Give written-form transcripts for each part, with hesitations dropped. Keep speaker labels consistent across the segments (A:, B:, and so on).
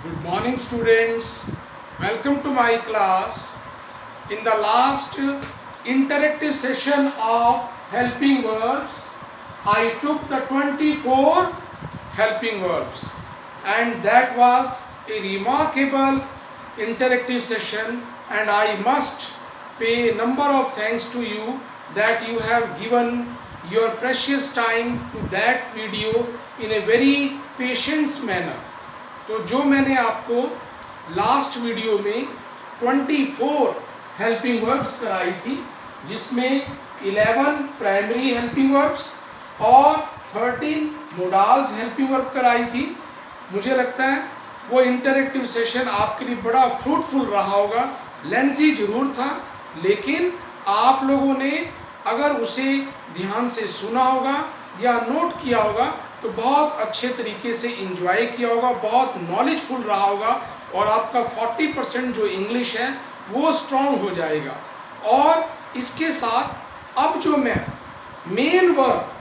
A: Good morning, students. Welcome to my class. In the last interactive session of helping verbs, I took the 24 helping verbs, and that was a remarkable interactive session, and I must pay a number of thanks to you that you have given your precious time to that video in a very patience manner. तो जो मैंने आपको last video में 24 helping verbs कराई थी, जिसमें 11 primary helping verbs और 13 modals helping verb कराई थी, मुझे लगता है वो इंटरेक्टिव सेशन आपके लिए बड़ा फ्रूटफुल रहा होगा। लेंथी जरूर था, लेकिन आप लोगों ने अगर उसे ध्यान से सुना होगा या नोट किया होगा तो बहुत अच्छे तरीके से इंजॉय किया होगा, बहुत नॉलेजफुल रहा होगा और आपका 40% जो इंग्लिश है वो स्ट्रॉन्ग हो जाएगा। और इसके साथ अब जो मैं मेन वर्ब,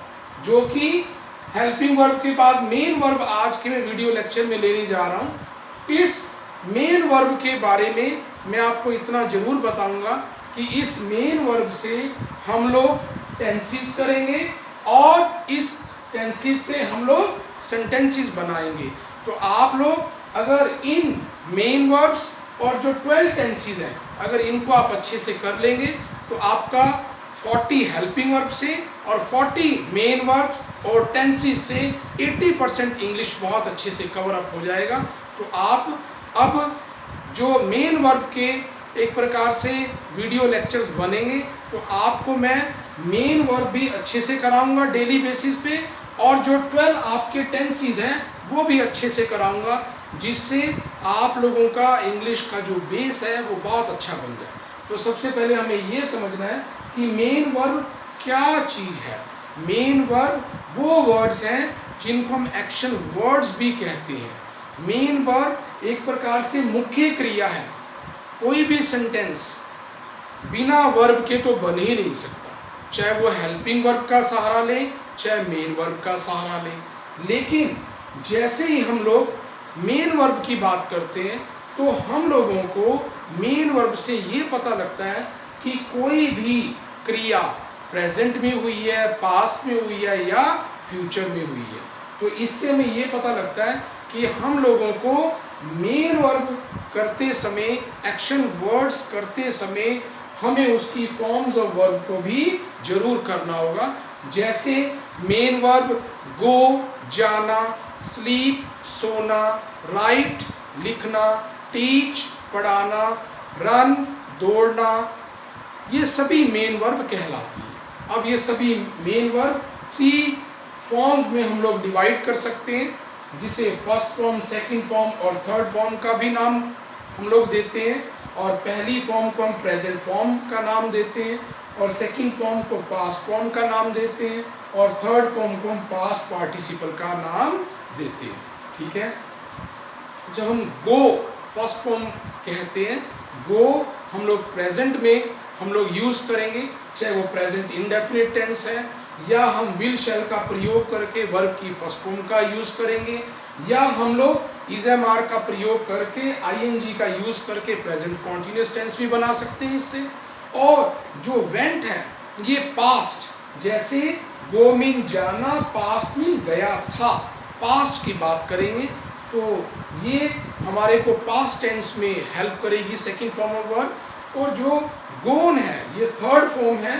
A: जो कि हेल्पिंग वर्ब के बाद मेन वर्ब आज के मैं वीडियो लेक्चर में लेने जा रहा हूँ, इस मेन वर्ब के बारे में मैं आपको इतना ज़रूर बताऊंगा कि इस मेन वर्ब से हम लोग टेंसेस करेंगे और इस टेंसेस से हम लोग सेंटेंसेस बनाएंगे। तो आप लोग अगर इन मेन वर्ब्स और जो 12 टेंसेस हैं, अगर इनको आप अच्छे से कर लेंगे तो आपका 40 हेल्पिंग वर्ब से और 40 मेन वर्ब्स और टेंसेस से 80% इंग्लिश बहुत अच्छे से कवर अप हो जाएगा। तो आप अब जो मेन वर्ब के एक प्रकार से वीडियो लेक्चर्स बनेंगे, तो आपको मैं मेन वर्ब भी अच्छे से कराऊंगा डेली बेसिस पे, और जो 12 आपके टेंसेस हैं वो भी अच्छे से कराऊंगा, जिससे आप लोगों का इंग्लिश का जो बेस है वो बहुत अच्छा बन जाए। तो सबसे पहले हमें ये समझना है कि मेन वर्ब क्या चीज़ है। मेन वर्ब वो वर्ड्स हैं जिनको हम एक्शन वर्ड्स भी कहते हैं। मेन वर्ब एक प्रकार से मुख्य क्रिया है। कोई भी सेंटेंस बिना वर्ब के तो बन ही नहीं सकता, चाहे वो हेल्पिंग वर्ब का सहारा ले चाहे मेन वर्ब का सहारा ले। लेकिन जैसे ही हम लोग मेन वर्ब की बात करते हैं तो हम लोगों को मेन वर्ब से ये पता लगता है कि कोई भी क्रिया प्रेजेंट में हुई है, पास्ट में हुई है या फ्यूचर में हुई है। तो इससे हमें ये पता लगता है कि हम लोगों को मेन वर्ब करते समय, एक्शन वर्ड्स करते समय हमें उसकी फॉर्म्स ऑफ वर्ब को भी जरूर करना होगा। जैसे मेन वर्ब गो जाना, स्लीप सोना, राइट लिखना, टीच पढ़ाना, रन दौड़ना, ये सभी मेन वर्ब कहलाती है। अब ये सभी मेन वर्ब 3 फॉर्म्स में हम लोग डिवाइड कर सकते हैं, जिसे फर्स्ट फॉर्म, सेकंड फॉर्म और थर्ड फॉर्म का भी नाम हम लोग देते हैं। और पहली फॉर्म को हम प्रेजेंट फॉर्म का नाम देते हैं, और सेकंड फॉर्म को पास्ट फॉर्म का नाम देते हैं, और थर्ड फॉर्म को हम पास्ट पार्टिसिपल का नाम देते हैं। ठीक है। जब हम गो फर्स्ट फॉर्म कहते हैं, गो हम लोग प्रेजेंट में हम लोग यूज़ करेंगे, चाहे वो प्रेजेंट इंडेफिनिट टेंस है, या हम विल शैल का प्रयोग करके वर्ब की फर्स्ट फॉर्म का यूज़ करेंगे, या हम लोग इज एम आर का प्रयोग करके आईएनजी का यूज़ करके प्रेजेंट कॉन्टिन्यूस टेंस भी बना सकते हैं इससे। और जो वेंट है ये पास्ट, जैसे गो मीन जाना, पास्ट मीन गया था, पास्ट की बात करेंगे तो ये हमारे को पास्ट टेंस में हेल्प करेगी, सेकंड फॉर्म ऑफ वर्ब। और जो गोन है ये थर्ड फॉर्म है।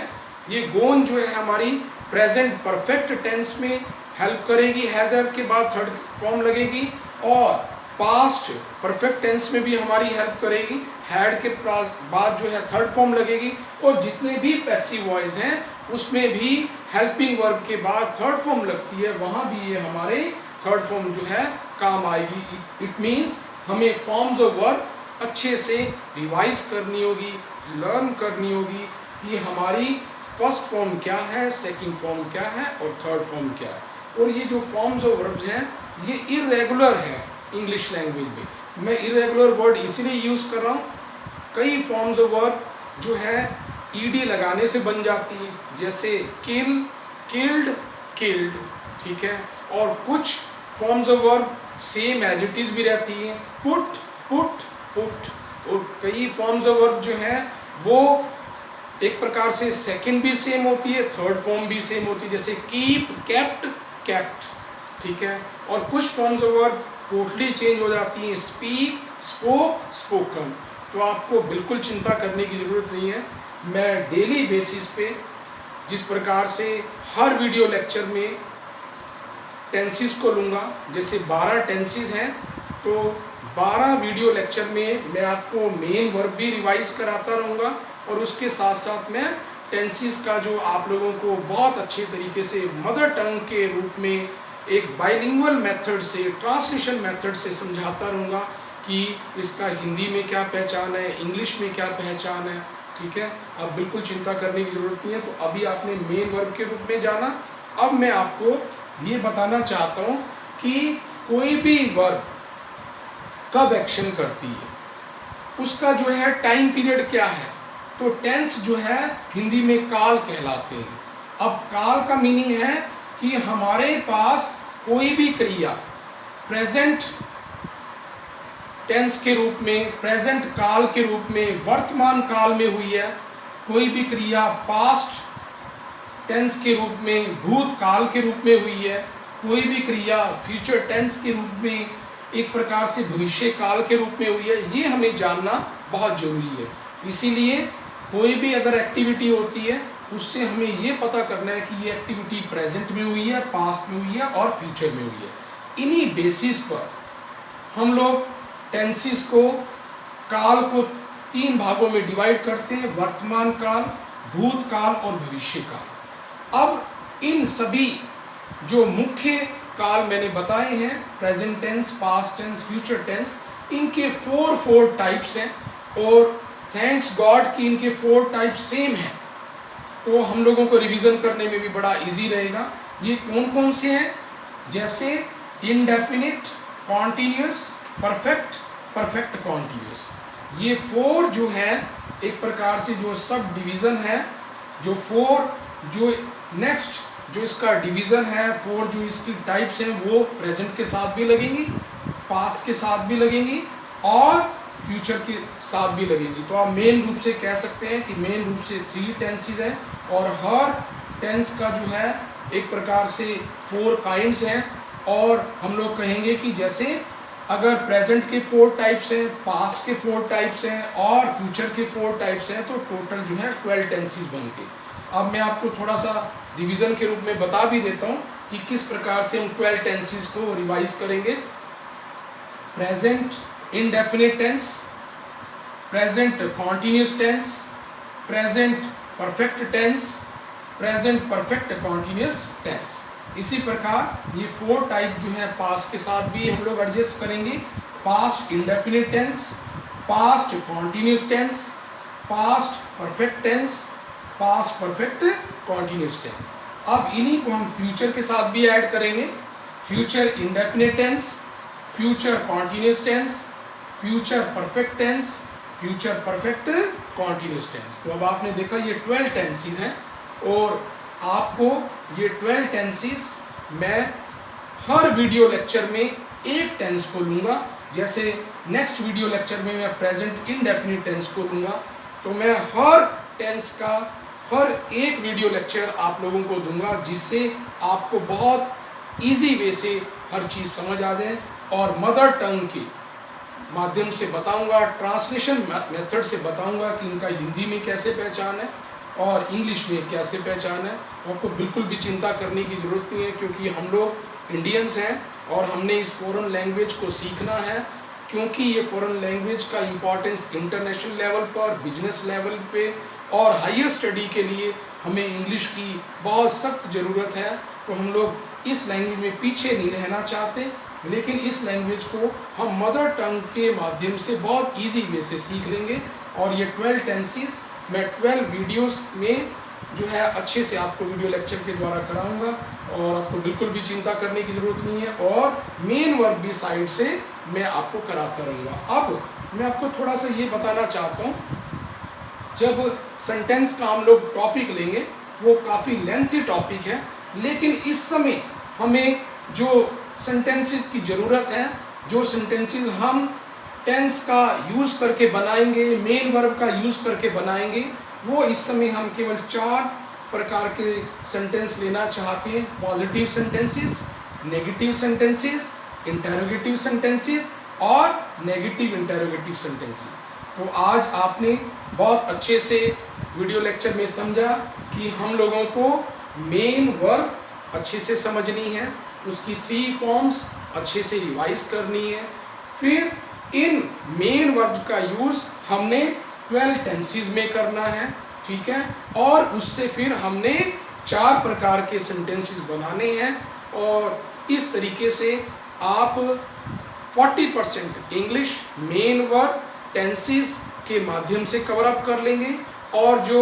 A: ये गोन जो है हमारी प्रेजेंट परफेक्ट टेंस में हेल्प करेगी, हैज़ हैव के बाद थर्ड फॉर्म लगेगी, और पास्ट परफेक्ट टेंस में भी हमारी हेल्प करेगी, हैड के बाद जो है थर्ड फॉर्म लगेगी। और जितने भी पैसिव वॉइस हैं उसमें भी हेल्पिंग वर्ब के बाद थर्ड फॉर्म लगती है, वहाँ भी ये हमारे थर्ड फॉर्म जो है काम आएगी। इट मीन्स हमें फॉर्म्स ऑफ वर्ब अच्छे से रिवाइज करनी होगी, लर्न करनी होगी कि हमारी फर्स्ट फॉर्म क्या है, सेकंड फॉर्म क्या है और थर्ड फॉर्म क्या है। और ये जो फॉर्म्स ऑफ वर्ब्स हैं ये इरेगुलर है इंग्लिश लैंग्वेज में। मैं इरेगुलर वर्ड इसीलिए यूज़ कर रहा हूँ, कई फॉर्म्स ऑफ वर्ब जो है ईडी लगाने से बन जाती है, जैसे किल, किल्ड, किल्ड। ठीक है। और कुछ forms of verb same as it is भी रहती हैं। पुट, पुट, पुट, और कई फॉर्म्स ऑफ वर्ब जो है वो एक प्रकार से सेकंड भी सेम होती है, थर्ड फॉर्म भी सेम होती है, जैसे कीप, केप्ट, केप्ट, ठीक है। और कुछ forms of verb totally change हो जाती हैं, स्पीक, स्पोक, स्पोकन। तो आपको बिल्कुल चिंता करने की ज़रूरत नहीं है। मैं डेली बेसिस पे जिस प्रकार से हर वीडियो लेक्चर में टेंसेस को लूँगा, जैसे 12 टेंसेस हैं, तो 12 वीडियो लेक्चर में मैं आपको मेन वर्ब भी रिवाइज कराता रहूँगा और उसके साथ साथ मैं टेंसेस का जो आप लोगों को बहुत अच्छे तरीके से मदर टंग के रूप में एक बाइलिंगुअल मेथड से, ट्रांसलेशन मेथड से समझाता रहूँगा कि इसका हिंदी में क्या पहचान है, इंग्लिश में क्या पहचान है, ठीक है। अब बिल्कुल चिंता करने की ज़रूरत नहीं है। तो अभी आपने मेन वर्ब के रूप में जाना। अब मैं आपको ये बताना चाहता हूँ कि कोई भी वर्ब कब एक्शन करती है, उसका जो है टाइम पीरियड क्या है। तो टेंस जो है हिंदी में काल कहलाते हैं। अब काल का मीनिंग है कि हमारे पास कोई भी क्रिया प्रेजेंट टेंस के रूप में, प्रेजेंट काल के रूप में, वर्तमान काल में हुई है, कोई भी क्रिया पास्ट टेंस के रूप में, भूतकाल के रूप में हुई है, कोई भी क्रिया फ्यूचर टेंस के रूप में, एक प्रकार से भविष्य काल के रूप में हुई है, ये हमें जानना बहुत ज़रूरी है। इसीलिए कोई भी अगर एक्टिविटी होती है उससे हमें ये पता करना है कि ये एक्टिविटी प्रेजेंट में हुई है, पास्ट में हुई है और फ्यूचर में हुई है। इन्हीं बेसिस पर हम लोग टेंसेस को, काल को 3 भागों में डिवाइड करते हैं, वर्तमान काल, भूतकाल और भविष्य काल। अब इन सभी जो मुख्य काल मैंने बताए हैं, present tense, past tense, future tense, इनके 4 टाइप्स हैं और थैंक्स गॉड कि इनके 4 टाइप्स सेम हैं, तो हम लोगों को रिवीजन करने में भी बड़ा इजी रहेगा। ये कौन कौन से हैं? जैसे indefinite, continuous, perfect, perfect continuous. ये 4 जो हैं एक प्रकार से जो सब डिवीज़न है, जो 4 जो नेक्स्ट जो इसका डिवीज़न है, 4 जो इसकी टाइप्स हैं वो प्रेजेंट के साथ भी लगेंगी, पास्ट के साथ भी लगेंगी और फ्यूचर के साथ भी लगेंगी। तो आप मेन रूप से कह सकते हैं कि मेन रूप से 3 टेंसेस हैं और हर टेंस का जो है एक प्रकार से 4 काइंड्स हैं। और हम लोग कहेंगे कि जैसे अगर प्रेजेंट के 4 टाइप्स हैं, पास्ट के 4 टाइप्स हैं और फ्यूचर के 4 टाइप्स हैं, तो टोटल जो है 12 टेंसेस बनते हैं। अब मैं आपको थोड़ा सा रिवीजन के रूप में बता भी देता हूँ कि किस प्रकार से हम 12 टेंसेस को रिवाइज करेंगे। Present indefinite tense, present continuous tense, present perfect tense, present perfect continuous tense. इसी प्रकार ये 4 टाइप जो है पास्ट के साथ भी हम लोग एडजस्ट करेंगे। Past indefinite tense, past continuous tense, past perfect tense, past perfect continuous tense. अब इन्हीं को हम फ्यूचर के साथ भी ऐड करेंगे। Future indefinite tense, future continuous tense, future perfect tense, future perfect continuous tense. तो अब आपने देखा ये 12 टेंसेस हैं और आपको ये 12 टेंसेस मैं हर वीडियो लेक्चर में एक टेंस को लूँगा। जैसे नेक्स्ट वीडियो लेक्चर में मैं प्रेजेंट इंडेफिनिट टेंस को लूँगा, तो मैं हर टेंस का हर एक वीडियो लेक्चर आप लोगों को दूंगा, जिससे आपको बहुत इजी वे से हर चीज़ समझ आ जाए और मदर टंग के माध्यम से बताऊंगा, ट्रांसलेशन मेथड से बताऊंगा कि इनका हिंदी में कैसे पहचान है और इंग्लिश में कैसे पहचान है। आपको बिल्कुल भी चिंता करने की ज़रूरत नहीं है, क्योंकि हम लोग इंडियंस हैं और हमने इस फॉरेन लैंग्वेज को सीखना है, क्योंकि ये फॉरेन लैंग्वेज का इम्पोर्टेंस इंटरनेशनल लेवल पर, बिजनेस लेवल पे और हायर स्टडी के लिए हमें इंग्लिश की बहुत सख्त ज़रूरत है। तो हम लोग इस लैंग्वेज में पीछे नहीं रहना चाहते, लेकिन इस लैंग्वेज को हम मदर टंग के माध्यम से बहुत इजी वे से सीख लेंगे। और ये 12 टेंसेस मैं 12 वीडियोस में जो है अच्छे से आपको वीडियो लेक्चर के द्वारा कराऊंगा और आपको बिल्कुल भी चिंता करने की ज़रूरत नहीं है, और मेन वर्क भी साइड से मैं आपको कराता रहूँगा। अब मैं आपको थोड़ा सा ये बताना चाहता हूँ, जब सेंटेंस का हम लोग टॉपिक लेंगे वो काफ़ी लेंथी टॉपिक है, लेकिन इस समय हमें जो सेंटेंसेस की ज़रूरत है जो सेंटेंसेस हम टेंस का यूज़ करके बनाएंगे, मेन वर्ब का यूज़ करके बनाएंगे, वो इस समय हम केवल 4 प्रकार के सेंटेंस लेना चाहते हैं। Positive sentences, negative sentences, interrogative sentences और नेगेटिव इंटरोगेटिव सेंटेंसेस। तो आज आपने बहुत अच्छे से वीडियो लेक्चर में समझा कि हम लोगों को मेन वर्ब अच्छे से समझनी है, उसकी 3 फॉर्म्स अच्छे से रिवाइज करनी है। फिर इन मेन वर्ब का यूज़ हमने 12 टेंसेस में करना है, ठीक है। और उससे फिर हमने 4 प्रकार के सेंटेंसेस बनाने हैं और इस तरीके से आप 40% इंग्लिश मेन वर्ब टेंसेस के माध्यम से कवर अप कर लेंगे और जो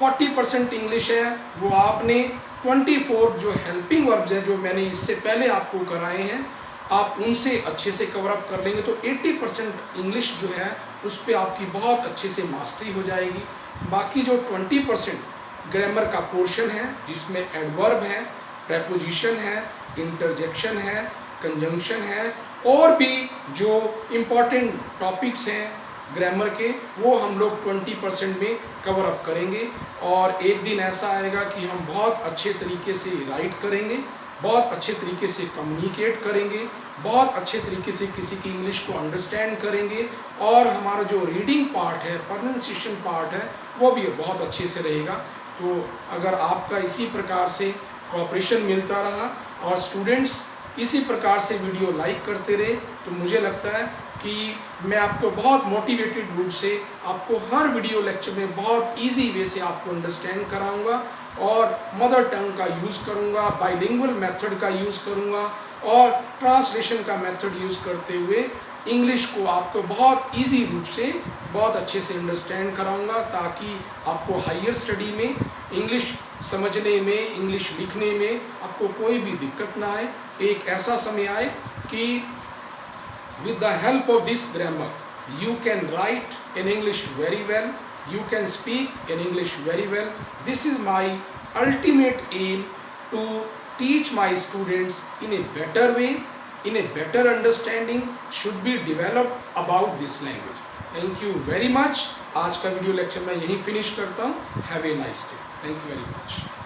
A: 40% इंग्लिश है वो आपने 24 जो हेल्पिंग वर्ब्स हैं जो मैंने इससे पहले आपको कराए हैं, आप उनसे अच्छे से कवर अप कर लेंगे। तो 80% इंग्लिश जो है उस पर आपकी बहुत अच्छे से मास्टरी हो जाएगी। बाकी जो 20% ग्रामर का पोर्शन है जिसमें एडवर्ब है, प्रेपोजिशन है, इंटरजेक्शन है, कंजंक्शन है और भी जो इम्पॉर्टेंट टॉपिक्स हैं ग्रामर के, वो हम लोग 20% में कवर अप करेंगे। और एक दिन ऐसा आएगा कि हम बहुत अच्छे तरीके से राइट करेंगे, बहुत अच्छे तरीके से कम्युनिकेट करेंगे, बहुत अच्छे तरीके से किसी की इंग्लिश को अंडरस्टैंड करेंगे और हमारा जो रीडिंग पार्ट है, प्रोनाउंसिएशन पार्ट है, वो भी बहुत अच्छे से रहेगा। तो अगर आपका इसी प्रकार से कोऑपरेशन मिलता रहा और स्टूडेंट्स इसी प्रकार से वीडियो लाइक करते रहे तो मुझे लगता है कि मैं आपको बहुत मोटिवेटेड रूप से आपको हर वीडियो लेक्चर में बहुत इजी वे से आपको अंडरस्टैंड कराऊंगा और मदर टंग का यूज़ करूंगा, बाइलिंगुअल मेथड का यूज़ करूंगा और ट्रांसलेशन का मेथड यूज़ करते हुए इंग्लिश को आपको बहुत इजी रूप से बहुत अच्छे से अंडरस्टैंड कराऊंगा ताकि आपको हायर स्टडी में इंग्लिश समझने में, इंग्लिश लिखने में आपको कोई भी दिक्कत ना आए। एक ऐसा समय आए कि with the help of this grammar you can write in English very well, you can speak in English very well. This is my ultimate aim to teach my students in a better way, in a better understanding should be developed about this language. Thank you very much. आज का video lecture मैं यहीं finish करता हूँ। Have a nice day. Thank you very much.